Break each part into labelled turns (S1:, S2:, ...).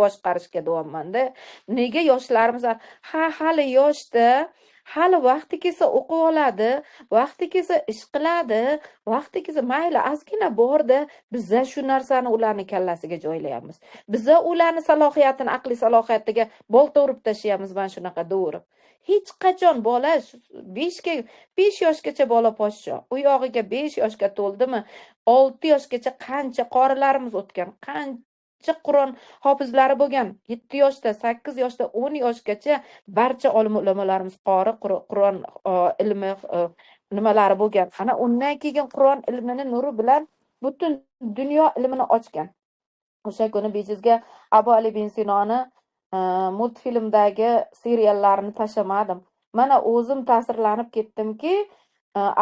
S1: boshqarishga deyapman-da. Nega yoshlarimiz hali yoshda, hali vaqti kelsa o'qib oladi, vaqti kelsa ish qiladi, vaqti kelsa mayli ozgina borda, biza shu narsani ularni kallasiga joylayapmiz. Biza ularni salohiyatini, aqliy salohiyatiga bolta urib tashlayapmiz mana shunaqa dovurib. Hech qachon bola 5 yoshgacha bola poshsho. U yog'iga 5 yoshga to'ldimi, 6 yoshgacha qancha qorilarimiz o'tgan, qancha Qur'on hofizlari bo'lgan. 7 yoshda, 8 yoshda, 10 yoshgacha barcha olim ulamolarimiz qori Qur'on ilmi nimalari bo'lgan. Ana undan keyin Qur'on ilmini nuri bilan butun dunyo ilmini ochgan. O'sha kuni bejizga Abu Ali bin Sinoni multfilmdagi seriallarini tashlamadim. Mana o'zim ta'sirlanib ketdimki,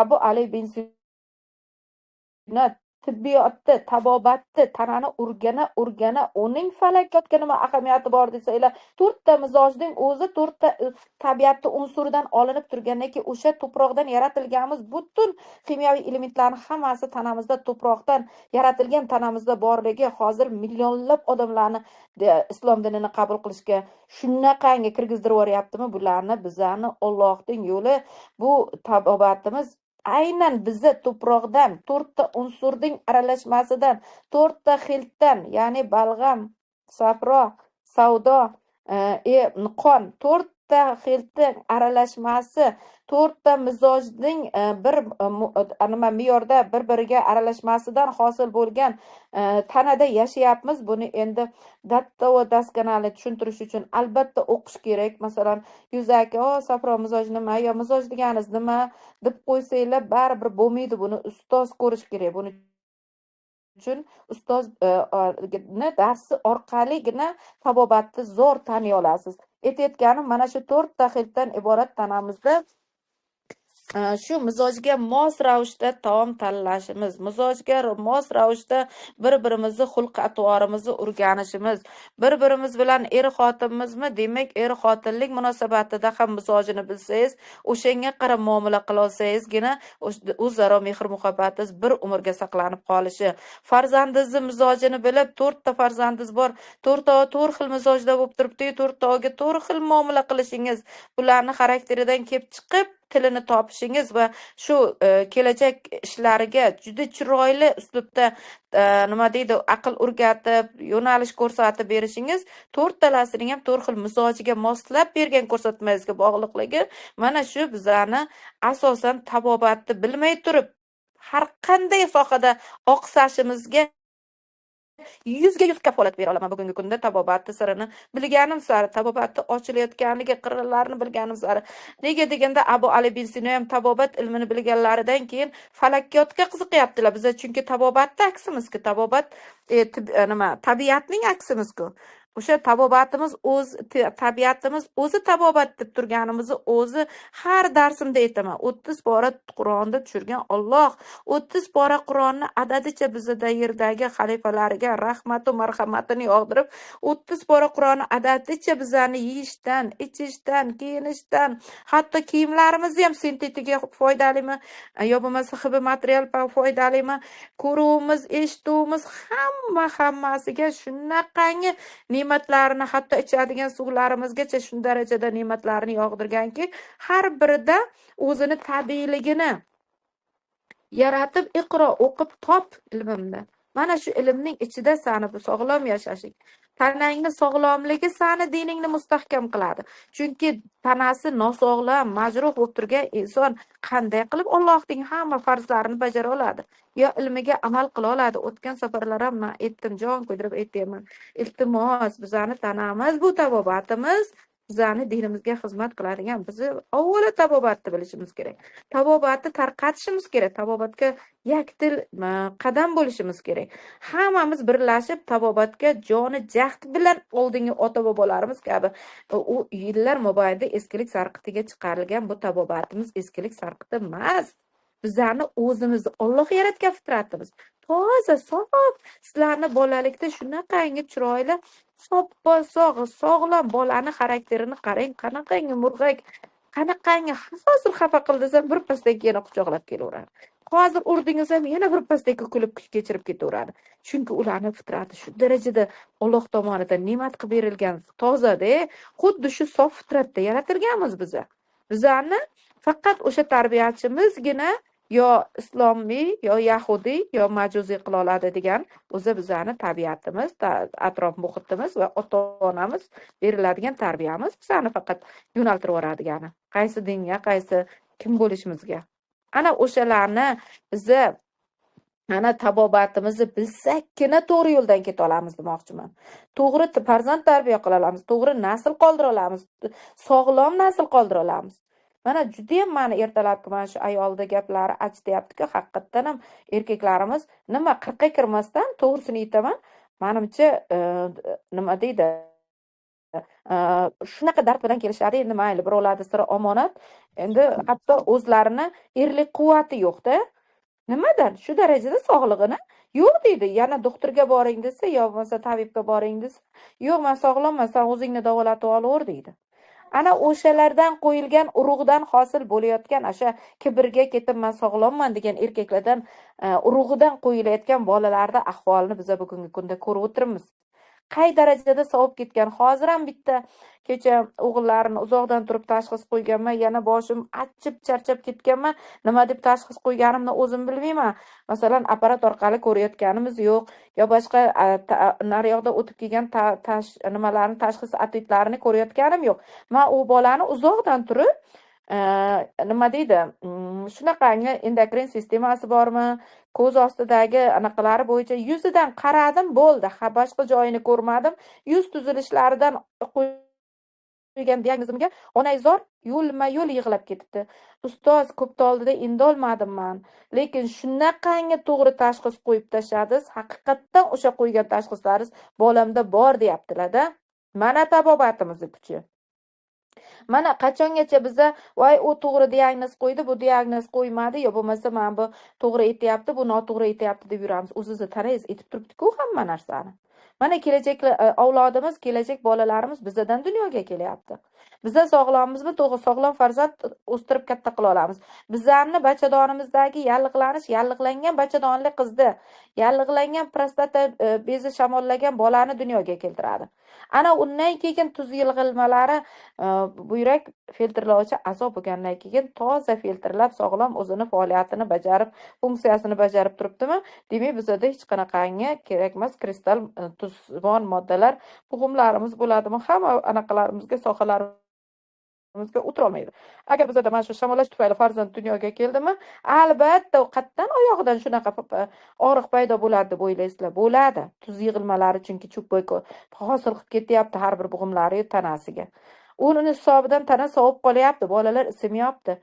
S1: Abu Ali bin Sino tibbiyotda, tabobatda tanani urgani, uning falakotga nima ahamiyati bor desanglar, 4 ta mizojning o'zi 4 ta tabiatning unsuridan olinib turgandan keyin o'sha to'proqdan yaratilganmiz butun kimyoviy elementlarning hammasi tanamizda to'proqdan yaratilgan tanamizda borligi hozir millionlab odamlarni islom dinini qabul qilishga shunaqangi kirgizdirib yuboryaptimi bularni. Bizani Allohning yo'li bu tabobatimiz aynan bizni to'proqdan 4 ta unsurning aralashmasidan, 4 ta xiltdan, ya'ni balg'am, safro, savdo, qon, 4 ta xiltning aralashmasi, 4 ta mizojning bir me'yorda bir-biriga aralashmasidan hosil bo'lgan tanada yashayapmiz. Buni endi datta va daskanali tushuntirish uchun albatta o'qish kerak. Masalan, yuzaki, safro mizoj nima, yo mizoj deganingiz nima deb qo'ysanglar, baribir bo'lmaydi. Buni ustoz ko'rish kerak. Buni uchun ustozni darsi orqaligina tabobatni zo'r taniy olasiz. Aytayotganim mana shu 4 ta xiltdan iborat tanamizda shu mizojga mos ravishda taom tanlashimiz, mizojga mos ravishda bir-birimizni xulq-atvorimizni o'rganishimiz, bir-birimiz bilan xotinimizmi, demak xotinlik munosabatida ham mizojini bilsangiz, o'shanga qarab muomala qila olsangizgina o'zaro mehr-muhabbatingiz bir umrga saqlanib qolishi. Farzandingizni mizojini bilib, 4 ta farzandingiz bor, 4 xil mizojda bo'lib turibdi, 4 4 xil muomala qilishingiz, bularni xarakteridan kelib chiqib tilini topishingiz va shu kelajak ishlariga juda chiroyli uslubda nima deydi, aql o'rgatib, yo'nalish ko'rsatib berishingiz 4 talasining ham 4 xil mizojiga moslab bergan ko'rsatmangizga bog'liqligi mana shu bizani asosan tabobatni bilmay turib har qanday sohada oqsashimizga 100 ga 100 kafolat bera olaman. Bugungi kunda tabobatni sirini bilganim sari, tabobatni ochilayotganligi, qirralarini bilganim sari. Nega deganda Abu Ali bin Sino ham tabobat ilmini bilganlaridan keyin falakiyotga qiziqyaptilar. Biz chunki tabobatni aksimiz-ku, tabobat tabiatning aksimiz-ku. O'sha tabobatimiz tabiatimiz o'zi tabobat deb turganimizni o'zi har darsimda aytaman. 30 bora Qur'onda tushirgan Alloh 30 bora Qur'onni adadicha bizda yerdagi xalifalariga rahmat va marhamatini yog'dirib, 30 bora Qur'onni adadicha bizani yeyishdan, ichishdan, kiyinishdan, hatto kiyimlarimizni ham sintetikaga foydalimi yo bo'lmasa hibbi material foydalimi, ko'ruvimiz, eshituvimiz hammasiga shunaqangi ne'matlarini, hatto ichadigan suvlarimizgacha shun darajada ne'matlarini yog'dirganki, har birida o'zini tabiiyligini yaratib, iqro, o'qib top ilmimda. Mana shu ilmning ichida sani bu sog'lom yashashing, tanangni sog'lomligi sani diningni mustahkam qiladi. Chunki tanasi nosog'lom, majruh bo'lib turgan inson qanday qilib Allohning hamma farzlarini bajara oladi? Yo ilmiga amal qila oladi? O'tgan safarlar ham men aytdim, jon qo'ydirib aytayman. Iltimos, bizani tanamiz, bu tabobatimiz bizani dinimizga xizmat qiladigan. Biz avvalo tabobatni bilishimiz kerak. Tabobatni tarqatishimiz kerak. Tabobatga yakdil qadam bo'lishimiz kerak. Hammamiz birlashib tabobatga joni jahd bilan oldingi ota-bobolarimiz kabi u yillar mobaynida eskilik sarqitiga chiqarilgan bu tabobatimiz eskilik sarqiti emas. Bizani o'zimizni Alloh yaratgan fitratimiz. Toza, sof, sizlarni bolalikda shunaqangi chiroyli, sog'lom bolani xarakterini qarang, qanaqangi murg'ak, qanaqangi hozir xafa qildisam bir pasdan keyin quchoqlab kelaveradi. hozir urdingiz ham yana bir pastakka kulib kechirib ketaveradi. Chunki ularning fitrati shu darajada Alloh tomonidan ne'mat qilib berilgan tozada, xuddi shu sof fitratda yaratilganmiz biza. Bizlarni faqat o'sha tarbiyachimizgina yo islomiy, yo yahudiy, yo majuziy qila oladi degan o'zi bizlarni tabiatimiz, atrof muhitimiz va ota-onamiz beriladigan tarbiyamiz bizlarni faqat yo'naltirib yuboradigani. Qaysi dinga, qaysi kim bo'lishimizga. Ana o'shalarni bizni ana tabobatimizni bilsakkina to'g'ri yo'ldan keta olamiz demoqchiman. To'g'ri farzand tarbiya qila olamiz, to'g'ri nasl qoldira olamiz, sog'lom nasl qoldira olamiz. Mana juda ham meni ertalabki mana shu ayolda gaplari achityapti-ku, haqiqatdan ham erkaklarimiz nima 40 ga kirmasdan to'g'risini aytaman, menimcha nima deydi? Shunaqa dard bilan kelishadi, endi mayli birovlarni siri omonat, endi hatto o'zlarini erlik quvvati yo'q-da. Nimadan? Shu darajada sog'lig'ini yo'q deydi. Yana doktorga boring desa, yo bo'lmasa tabibga boring desa, yo'q men sog'lomman, sen o'zingni davolatib olaver deydi. Ana o'shalardan qo'yilgan urug'dan hosil bo'layotgan o'sha kibrga ketib men sog'lomman degan erkaklardan urug'idan qo'yilayotgan bolalarning ahvolini biz bugungi kunda ko'rib o'tiribmiz. Qay darajada sovib ketgan. Hozir ham bitta kecha o'g'illarini uzoqdan turib tashxis qo'yganman, yana boshim achib charchab ketganman. Nima deb tashxis qo'yganimni o'zim bilmayman. Masalan, apparat orqali ko'rayotganimiz yo'q, yo boshqa naryoqda o'tib kelgan nimalarni tashxis atitlarini ko'rayotganim yo'q. Men u bolani uzoqdan turib nima deydi? Shunaqangi endokrin sistemasi bormi? Ko'z ostidagi anaqalari bo'yicha yuzidan qaradim, bo'ldi. Boshqa joyini ko'rmadim. Yuz tuzilishlaridan qo'ygan diagnozimga onaizor yo'lma-yo'l yig'lab ketibdi. Ustoz, ko'p oldida indolmadim men. Lekin shunaqangi to'g'ri tashxis qo'yib tashladiz. Haqiqatdan o'sha qo'ygan tashxislaringiz bolamda bor deyaptilar-da. Mana tabobatimizni kuchi. Mana qachongacha biza voy u to'g'ri diagnoz qo'ydi, bu diagnoz qo'ymadi, yo bo'lmasa men bu to'g'ri aytayapti, bu noto'g'ri aytayapti deb yuramiz. O'zingizni tanangiz aytib turibdi-ku hamma narsani. Mana kelajak avlodimiz, kelajak bolalarimiz bizdan dunyoga kelyapti. Biza sog'lomimizmi, to'g'ri sog'lom farzand o'stirib katta qila olamiz. Bizlarni bachadonimizdagi yallig'langan bachadonli qizni, yallig'langan prostata bezi shamollagan bolani dunyoga keltiradi. Ana undan keyin tuz yig'ilmalari buyrak filtrlovchi a'zo bo'lgandan keyin toza filtrlab sog'lom o'zini faoliyatini bajarib, funksiyasini bajarib turibdimi? Demak, bizda hech qanaqangi kerak emas kristal tuzvon moddalar muhimlarimiz bo'ladimi? Hamma anaqalarimizga sohalarimizga o'tira olmaydi. Agar bizda mana shu shamollash tufayli farzand dunyoga keldimi, albatta qatdan oyog'idan shunaqa og'riq paydo bo'ladi deb o'ylaysizlar. Bo'ladi. Tuz yig'ilmalari chunki cho'kbo'y hosil qilib ketyapti har bir bo'g'imlari tanasiga. Uning hisobidan tana sovib qolyapti, bolalar isimayapti.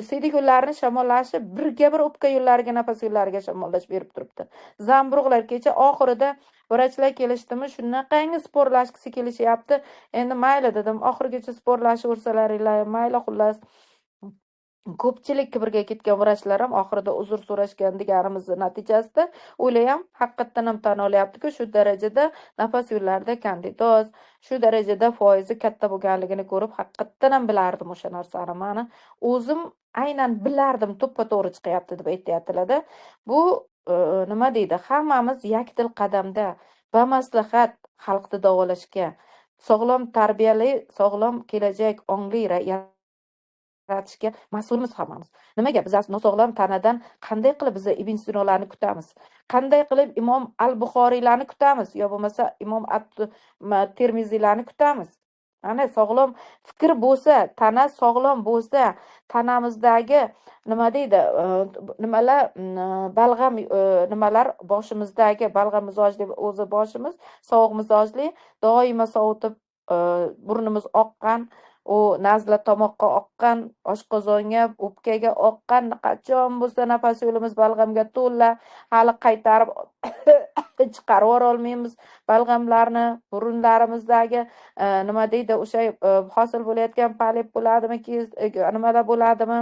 S1: Siydik yo'llarini shamollashi birga-bir o'pka yo'llariga, nafas yo'llariga shamollash berib turibdi. Zamburug'lar kecha oxirida vrachlar kelishdimi, shunaqangi sporlashgisi kelishyapti. Endi mayli dedim, oxirigacha sporlashaversalaringlar, mayli xullas. Ko'pchilik kibrga ketgan vrachlar ham oxirida uzr so'rashgan deganimizni natijasida o'layam haqiqatdan ham tan olyapti-ku, shu darajada nafas yo'llarida kandidoz, shu darajada foizi katta bo'lganligini ko'rib haqiqatdan ham bilardim o'sha narsani. Meni o'zim aynan bilardim, to'ppa-to'g'ri chiqyapti deb aytayaptilar-da. Bu nima deydi? Hammamiz yakdil qadamda bamaslahat xalqni davolashga, sog'lom tarbiyali, sog'lom kelajak ongli yaratishga mas'ulmiz hammamiz. Nimaga biz nosog'lom tanadan qanday qilib biz Ibn Sinolarni kutamiz? Qanday qilib Imom al-Buxoriylarni kutamiz? Yo bo'lmasa Imom at-Termiziylarni kutamiz? Ana sog'lom fikr bo'lsa, tana sog'lom bo'lsa, tanamizdagi nima deydi, nimalar balg'am nimalar boshimizdagi balg'am mizojli o'zi boshimiz sovuq mizojli, doimo sovutib burnimiz oqqan, u nazla tomoqqa oqqan, oshqozonga, o'pkaga oqqan, qachon bo'lsa nafas yo'limiz balg'amga to'la, hali qaytarib chiqarib olmaymiz balg'amlarni, burunlarimizdagi nima deydi, o'sha hosil bo'layotgan polip bo'ladimi, nimalar bo'ladimi,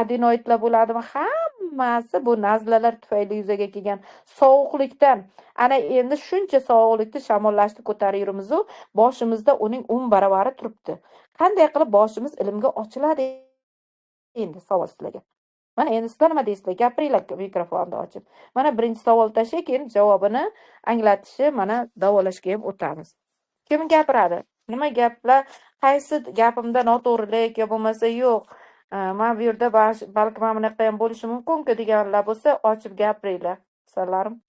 S1: adenoidlar bo'ladimi, hammasi bu nazlalar tufayli yuzaga kelgan sovuqlikdan. Ana endi shuncha sovuqlikni shamollashni ko'tarib yurimiz, boshimizda uning 10 baravari turibdi. Qanday qilib boshimiz ilmga ochiladi endi savol sizlarga. Mana endi sizlar nima deysizlar? Gapiringlar mikrofonni ochib. Mana birinchi savol tashlay, keyin javobini anglatishi, mana davolashga ham o'tamiz. Kim gapiradi? Nima gaplar? Qaysi gapimda noto'g'rilik yo bo'lmasa yo'q? Mana bu yerda balki mana bunaqa ham bo'lishi mumkin-ku deganlar bo'lsa, ochib gapiringlar. Sizlarm